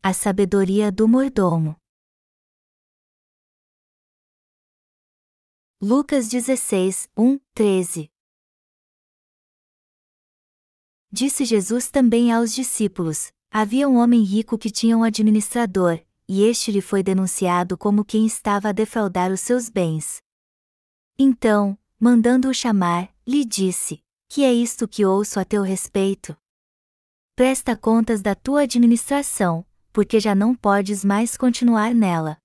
A sabedoria do mordomo. Lucas 16, 1, 13. Disse Jesus também aos discípulos: havia um homem rico que tinha um administrador, e este lhe foi denunciado como quem estava a defraudar os seus bens. Então, mandando-o chamar, lhe disse: que é isto que ouço a teu respeito? Presta contas da tua administração, porque já não podes mais continuar nela.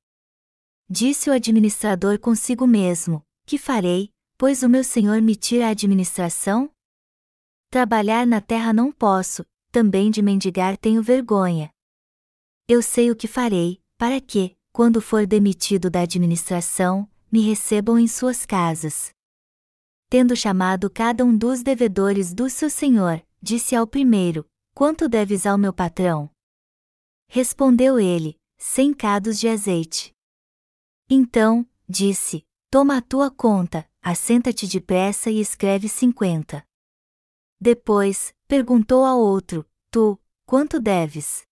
Disse o administrador consigo mesmo: que farei, pois o meu senhor me tira a administração? Trabalhar na terra não posso, também de mendigar tenho vergonha. Eu sei o que farei, para que, quando for demitido da administração, me recebam em suas casas. Tendo chamado cada um dos devedores do seu senhor, disse ao primeiro: quanto deves ao meu patrão? Respondeu ele: 100 cados de azeite. Então, disse: toma a tua conta, assenta-te depressa e escreve 50. Depois, perguntou ao outro: tu, quanto deves?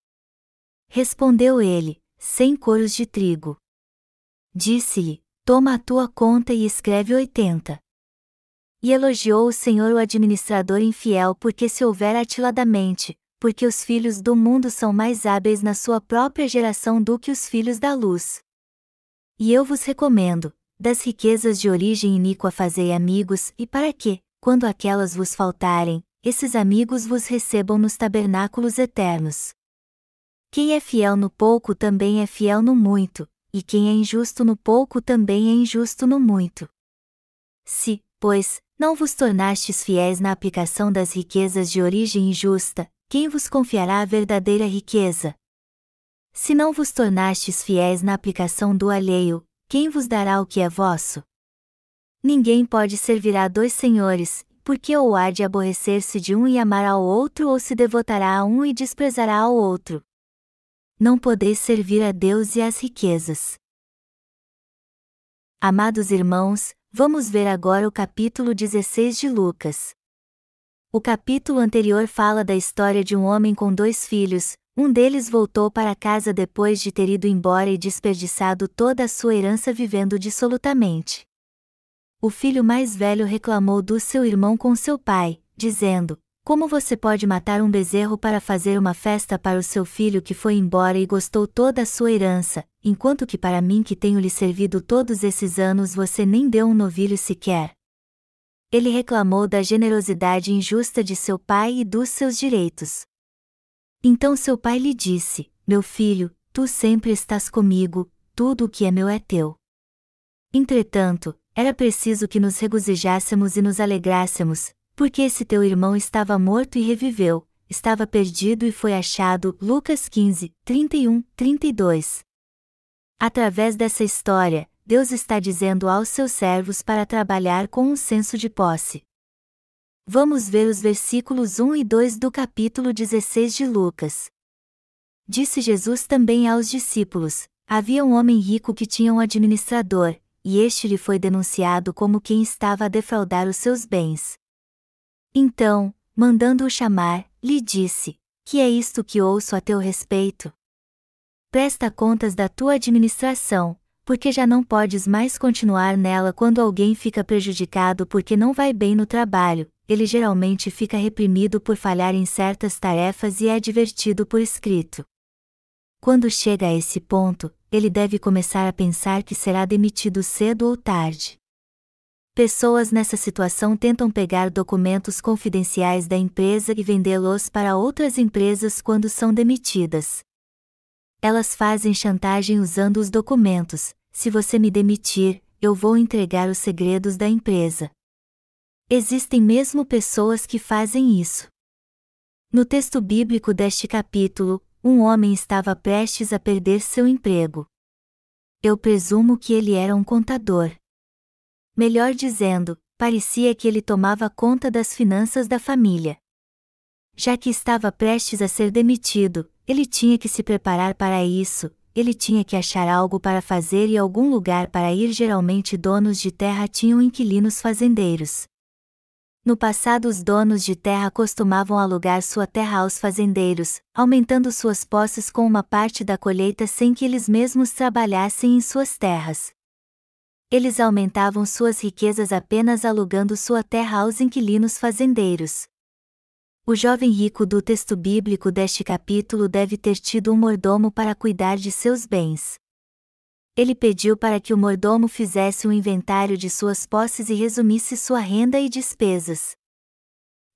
Respondeu ele: 100 coros de trigo. Disse-lhe: toma a tua conta e escreve 80. E elogiou o Senhor o administrador infiel porque se houver atiladamente, porque os filhos do mundo são mais hábeis na sua própria geração do que os filhos da luz. E eu vos recomendo, das riquezas de origem iníqua fazei amigos, e para que, quando aquelas vos faltarem, esses amigos vos recebam nos tabernáculos eternos. Quem é fiel no pouco também é fiel no muito, e quem é injusto no pouco também é injusto no muito. Se, pois, não vos tornastes fiéis na aplicação das riquezas de origem injusta, quem vos confiará a verdadeira riqueza? Se não vos tornastes fiéis na aplicação do alheio, quem vos dará o que é vosso? Ninguém pode servir a dois senhores, porque ou há de aborrecer-se de um e amar ao outro ou se devotará a um e desprezará ao outro. Não podeis servir a Deus e às riquezas. Amados irmãos, vamos ver agora o capítulo 16 de Lucas. O capítulo anterior fala da história de um homem com 2 filhos. Um deles voltou para casa depois de ter ido embora e desperdiçado toda a sua herança vivendo dissolutamente. O filho mais velho reclamou do seu irmão com seu pai, dizendo: como você pode matar um bezerro para fazer uma festa para o seu filho que foi embora e gostou toda a sua herança, enquanto que para mim que tenho lhe servido todos esses anos você nem deu um novilho sequer? Ele reclamou da generosidade injusta de seu pai e dos seus direitos. Então seu pai lhe disse: meu filho, tu sempre estás comigo, tudo o que é meu é teu. Entretanto, era preciso que nos regozijássemos e nos alegrássemos, porque esse teu irmão estava morto e reviveu, estava perdido e foi achado. Lucas 15, 31, 32. Através dessa história, Deus está dizendo aos seus servos para trabalhar com um senso de posse. Vamos ver os versículos 1 e 2 do capítulo 16 de Lucas. Disse Jesus também aos discípulos: havia um homem rico que tinha um administrador, e este lhe foi denunciado como quem estava a defraudar os seus bens. Então, mandando-o chamar, lhe disse: que é isto que ouço a teu respeito? Presta contas da tua administração, porque já não podes mais continuar nela. Quando alguém fica prejudicado porque não vai bem no trabalho, ele geralmente fica reprimido por falhar em certas tarefas e é advertido por escrito. Quando chega a esse ponto, ele deve começar a pensar que será demitido cedo ou tarde. Pessoas nessa situação tentam pegar documentos confidenciais da empresa e vendê-los para outras empresas quando são demitidas. Elas fazem chantagem usando os documentos: se você me demitir, eu vou entregar os segredos da empresa. Existem mesmo pessoas que fazem isso. No texto bíblico deste capítulo, um homem estava prestes a perder seu emprego. Eu presumo que ele era um contador. Melhor dizendo, parecia que ele tomava conta das finanças da família. Já que estava prestes a ser demitido, ele tinha que se preparar para isso, ele tinha que achar algo para fazer e algum lugar para ir. Geralmente donos de terra tinham inquilinos fazendeiros. No passado, os donos de terra costumavam alugar sua terra aos fazendeiros, aumentando suas posses com uma parte da colheita sem que eles mesmos trabalhassem em suas terras. Eles aumentavam suas riquezas apenas alugando sua terra aos inquilinos fazendeiros. O jovem rico do texto bíblico deste capítulo deve ter tido um mordomo para cuidar de seus bens. Ele pediu para que o mordomo fizesse um inventário de suas posses e resumisse sua renda e despesas.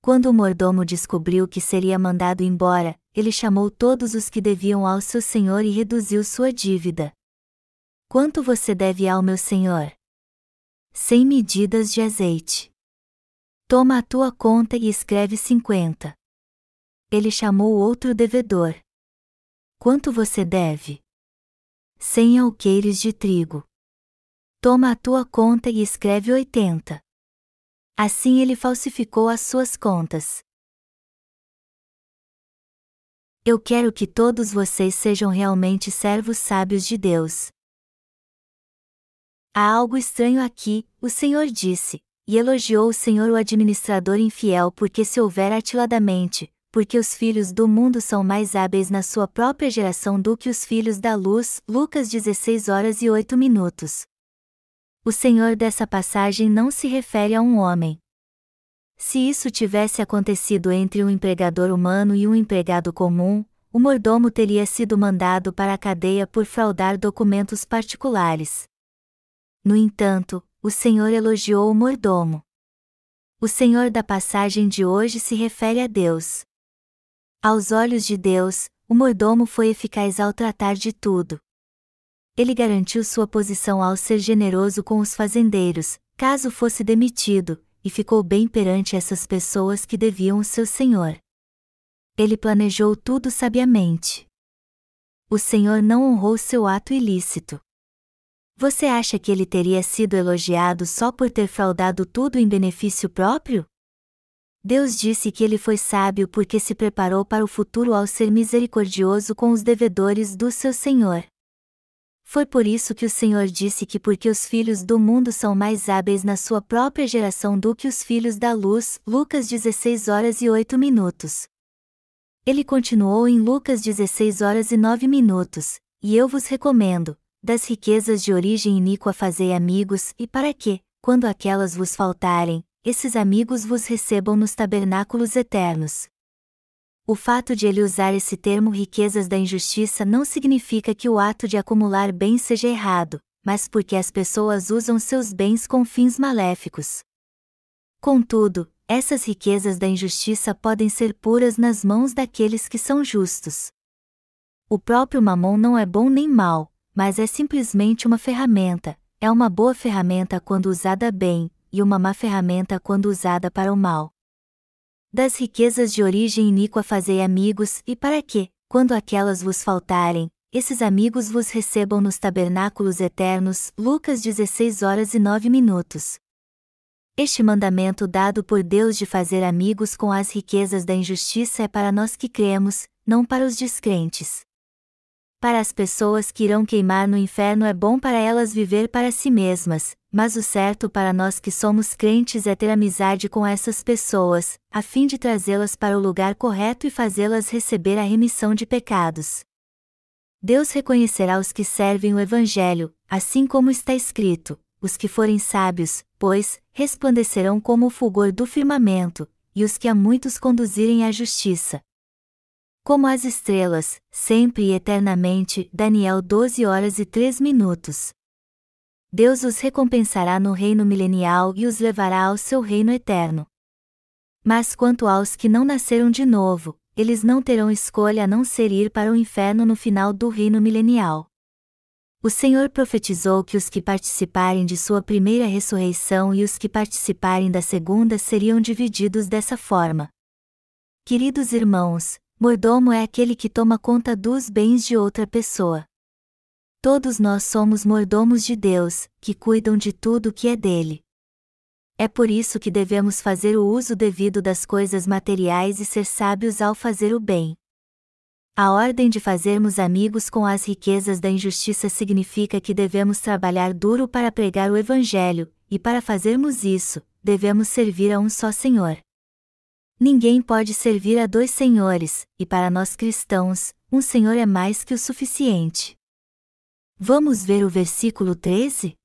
Quando o mordomo descobriu que seria mandado embora, ele chamou todos os que deviam ao seu senhor e reduziu sua dívida. Quanto você deve ao meu senhor? 100 medidas de azeite. Toma a tua conta e escreve 50. Ele chamou outro devedor. Quanto você deve? 100 alqueires de trigo. Toma a tua conta e escreve 80. Assim ele falsificou as suas contas. Eu quero que todos vocês sejam realmente servos sábios de Deus. Há algo estranho aqui, o Senhor disse, e elogiou o Senhor o administrador infiel porque se houver atiladamente, porque os filhos do mundo são mais hábeis na sua própria geração do que os filhos da luz. Lucas 16:08. O Senhor dessa passagem não se refere a um homem. Se isso tivesse acontecido entre um empregador humano e um empregado comum, o mordomo teria sido mandado para a cadeia por fraudar documentos particulares. No entanto, o Senhor elogiou o mordomo. O Senhor da passagem de hoje se refere a Deus. Aos olhos de Deus, o mordomo foi eficaz ao tratar de tudo. Ele garantiu sua posição ao ser generoso com os fazendeiros, caso fosse demitido, e ficou bem perante essas pessoas que deviam o seu senhor. Ele planejou tudo sabiamente. O Senhor não honrou seu ato ilícito. Você acha que ele teria sido elogiado só por ter fraudado tudo em benefício próprio? Deus disse que ele foi sábio porque se preparou para o futuro ao ser misericordioso com os devedores do seu Senhor. Foi por isso que o Senhor disse que porque os filhos do mundo são mais hábeis na sua própria geração do que os filhos da luz. Lucas 16:08. Ele continuou em Lucas 16:09, e eu vos recomendo, das riquezas de origem iníqua fazei amigos, e para que, quando aquelas vos faltarem, esses amigos vos recebam nos tabernáculos eternos. O fato de ele usar esse termo riquezas da injustiça não significa que o ato de acumular bens seja errado, mas porque as pessoas usam seus bens com fins maléficos. Contudo, essas riquezas da injustiça podem ser puras nas mãos daqueles que são justos. O próprio mamon não é bom nem mau, mas é simplesmente uma ferramenta. É uma boa ferramenta quando usada bem, e uma má ferramenta quando usada para o mal. Das riquezas de origem iníqua fazei amigos, e para que, quando aquelas vos faltarem, esses amigos vos recebam nos tabernáculos eternos. Lucas 16:09. Este mandamento dado por Deus de fazer amigos com as riquezas da injustiça é para nós que cremos, não para os descrentes. Para as pessoas que irão queimar no inferno é bom para elas viver para si mesmas, mas o certo para nós que somos crentes é ter amizade com essas pessoas, a fim de trazê-las para o lugar correto e fazê-las receber a remissão de pecados. Deus reconhecerá os que servem o Evangelho, assim como está escrito, os que forem sábios, pois, resplandecerão como o fulgor do firmamento, e os que a muitos conduzirem à justiça. Como as estrelas, sempre e eternamente. Daniel 12:03. Deus os recompensará no reino milenial e os levará ao seu reino eterno. Mas quanto aos que não nasceram de novo, eles não terão escolha a não ser ir para o inferno no final do reino milenial. O Senhor profetizou que os que participarem de sua primeira ressurreição e os que participarem da segunda seriam divididos dessa forma. Queridos irmãos, mordomo é aquele que toma conta dos bens de outra pessoa. Todos nós somos mordomos de Deus, que cuidam de tudo o que é dele. É por isso que devemos fazer o uso devido das coisas materiais e ser sábios ao fazer o bem. A ordem de fazermos amigos com as riquezas da injustiça significa que devemos trabalhar duro para pregar o Evangelho, e para fazermos isso, devemos servir a um só Senhor. Ninguém pode servir a dois senhores, e para nós cristãos, um Senhor é mais que o suficiente. Vamos ver o versículo 13?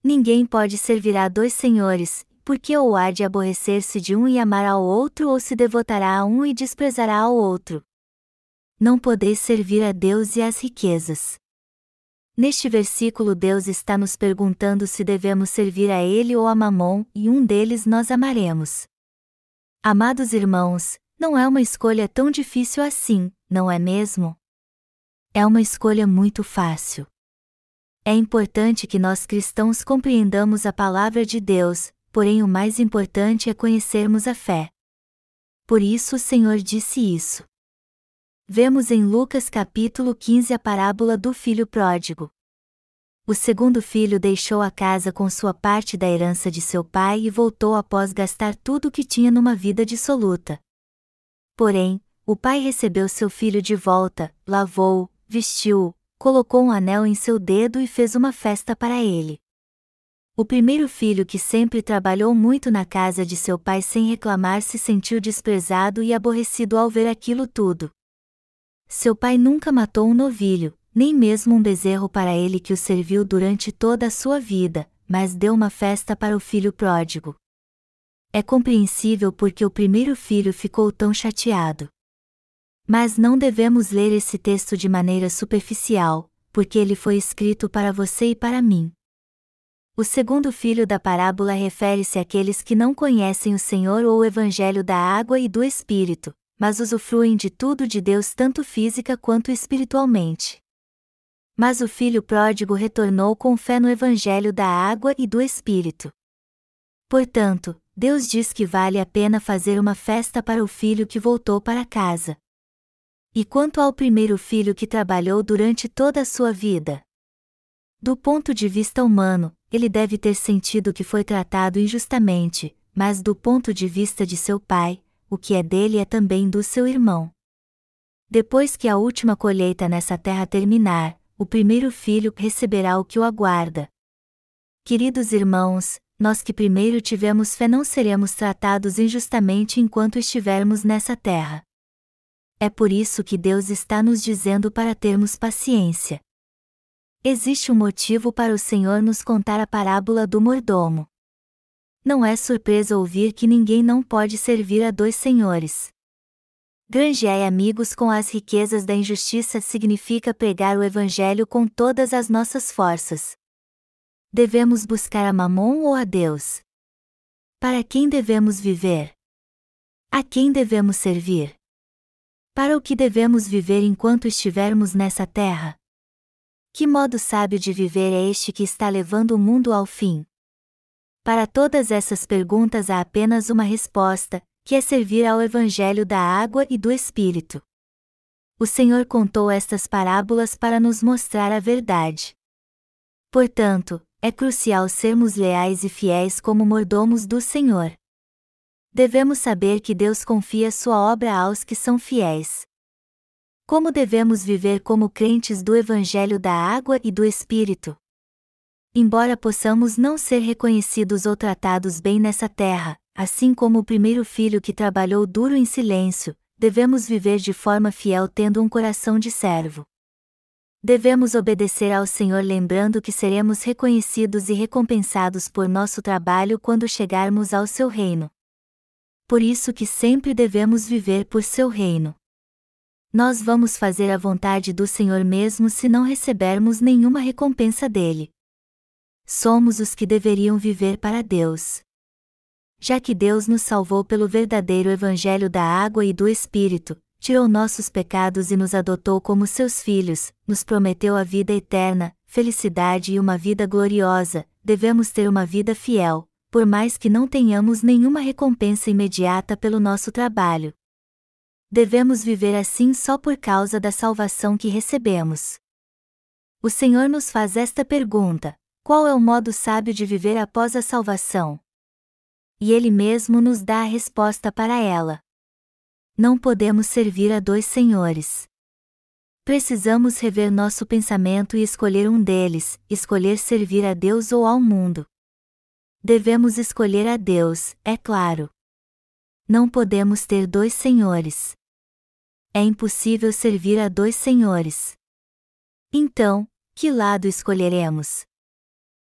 Ninguém pode servir a dois senhores, porque ou há de aborrecer-se de um e amar ao outro, ou se devotará a um e desprezará ao outro. Não podeis servir a Deus e às riquezas. Neste versículo Deus está nos perguntando se devemos servir a Ele ou a Mamon, e um deles nós amaremos. Amados irmãos, não é uma escolha tão difícil assim, não é mesmo? É uma escolha muito fácil. É importante que nós cristãos compreendamos a palavra de Deus, porém o mais importante é conhecermos a fé. Por isso o Senhor disse isso. Vemos em Lucas capítulo 15 a parábola do filho pródigo. O segundo filho deixou a casa com sua parte da herança de seu pai e voltou após gastar tudo o que tinha numa vida dissoluta. Porém, o pai recebeu seu filho de volta, lavou-o, vestiu-o, colocou um anel em seu dedo e fez uma festa para ele. O primeiro filho, que sempre trabalhou muito na casa de seu pai sem reclamar, se sentiu desprezado e aborrecido ao ver aquilo tudo. Seu pai nunca matou um novilho, nem mesmo um bezerro para ele que o serviu durante toda a sua vida, mas deu uma festa para o filho pródigo. É compreensível porque o primeiro filho ficou tão chateado. Mas não devemos ler esse texto de maneira superficial, porque ele foi escrito para você e para mim. O segundo filho da parábola refere-se àqueles que não conhecem o Senhor ou o Evangelho da água e do Espírito, mas usufruem de tudo de Deus tanto física quanto espiritualmente. Mas o filho pródigo retornou com fé no Evangelho da água e do Espírito. Portanto, Deus diz que vale a pena fazer uma festa para o filho que voltou para casa. E quanto ao primeiro filho que trabalhou durante toda a sua vida? Do ponto de vista humano, ele deve ter sentido que foi tratado injustamente, mas do ponto de vista de seu pai, o que é dele é também do seu irmão. Depois que a última colheita nessa terra terminar, o primeiro filho receberá o que o aguarda. Queridos irmãos, nós que primeiro tivemos fé não seremos tratados injustamente enquanto estivermos nessa terra. É por isso que Deus está nos dizendo para termos paciência. Existe um motivo para o Senhor nos contar a parábola do mordomo. Não é surpresa ouvir que ninguém não pode servir a dois senhores. Granjear amigos com as riquezas da injustiça significa pregar o Evangelho com todas as nossas forças. Devemos buscar a Mamon ou a Deus? Para quem devemos viver? A quem devemos servir? Para o que devemos viver enquanto estivermos nessa terra? Que modo sábio de viver é este que está levando o mundo ao fim? Para todas essas perguntas há apenas uma resposta, que é servir ao Evangelho da água e do Espírito. O Senhor contou estas parábolas para nos mostrar a verdade. Portanto, é crucial sermos leais e fiéis como mordomos do Senhor. Devemos saber que Deus confia sua obra aos que são fiéis. Como devemos viver como crentes do Evangelho da água e do Espírito? Embora possamos não ser reconhecidos ou tratados bem nessa terra, assim como o primeiro filho que trabalhou duro em silêncio, devemos viver de forma fiel tendo um coração de servo. Devemos obedecer ao Senhor lembrando que seremos reconhecidos e recompensados por nosso trabalho quando chegarmos ao seu reino. Por isso que sempre devemos viver por seu reino. Nós vamos fazer a vontade do Senhor mesmo se não recebermos nenhuma recompensa dele. Somos os que deveriam viver para Deus. Já que Deus nos salvou pelo verdadeiro Evangelho da água e do Espírito, tirou nossos pecados e nos adotou como seus filhos, nos prometeu a vida eterna, felicidade e uma vida gloriosa, devemos ter uma vida fiel, por mais que não tenhamos nenhuma recompensa imediata pelo nosso trabalho. Devemos viver assim só por causa da salvação que recebemos. O Senhor nos faz esta pergunta: qual é o modo sábio de viver após a salvação? E Ele mesmo nos dá a resposta para ela. Não podemos servir a dois senhores. Precisamos rever nosso pensamento e escolher um deles, escolher servir a Deus ou ao mundo. Devemos escolher a Deus, é claro. Não podemos ter dois senhores. É impossível servir a dois senhores. Então, que lado escolheremos?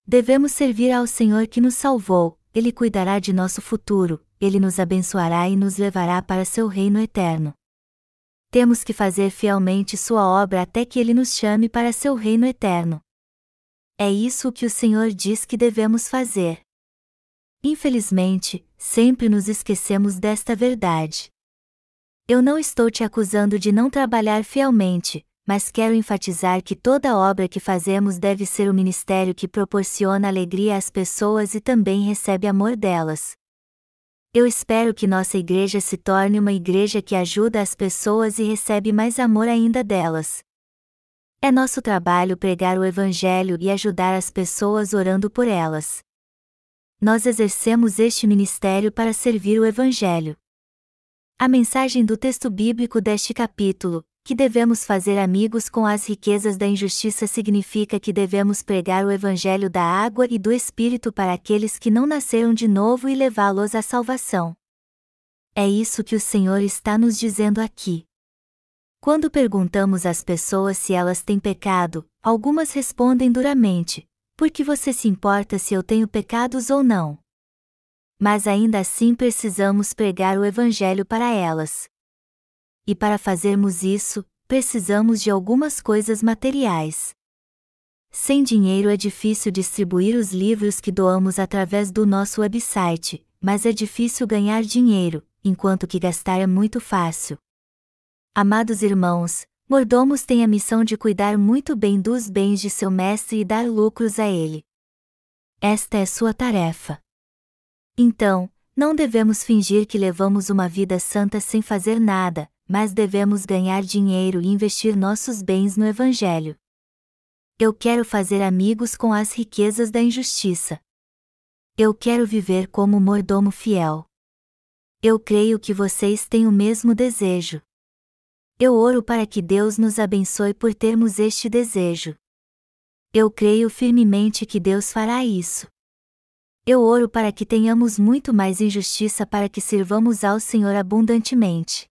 Devemos servir ao Senhor que nos salvou, Ele cuidará de nosso futuro, Ele nos abençoará e nos levará para seu reino eterno. Temos que fazer fielmente sua obra até que Ele nos chame para seu reino eterno. É isso o que o Senhor diz que devemos fazer. Infelizmente, sempre nos esquecemos desta verdade. Eu não estou te acusando de não trabalhar fielmente, mas quero enfatizar que toda obra que fazemos deve ser o ministério que proporciona alegria às pessoas e também recebe amor delas. Eu espero que nossa igreja se torne uma igreja que ajuda as pessoas e recebe mais amor ainda delas. É nosso trabalho pregar o Evangelho e ajudar as pessoas orando por elas. Nós exercemos este ministério para servir o Evangelho. A mensagem do texto bíblico deste capítulo, que devemos fazer amigos com as riquezas da injustiça, significa que devemos pregar o Evangelho da água e do Espírito para aqueles que não nasceram de novo e levá-los à salvação. É isso que o Senhor está nos dizendo aqui. Quando perguntamos às pessoas se elas têm pecado, algumas respondem duramente: por que você se importa se eu tenho pecados ou não? Mas ainda assim precisamos pregar o Evangelho para elas. E para fazermos isso, precisamos de algumas coisas materiais. Sem dinheiro é difícil distribuir os livros que doamos através do nosso website, mas é difícil ganhar dinheiro, enquanto que gastar é muito fácil. Amados irmãos, mordomos têm a missão de cuidar muito bem dos bens de seu mestre e dar lucros a ele. Esta é sua tarefa. Então, não devemos fingir que levamos uma vida santa sem fazer nada, mas devemos ganhar dinheiro e investir nossos bens no Evangelho. Eu quero fazer amigos com as riquezas da injustiça. Eu quero viver como mordomo fiel. Eu creio que vocês têm o mesmo desejo. Eu oro para que Deus nos abençoe por termos este desejo. Eu creio firmemente que Deus fará isso. Eu oro para que tenhamos muito mais injustiça para que sirvamos ao Senhor abundantemente.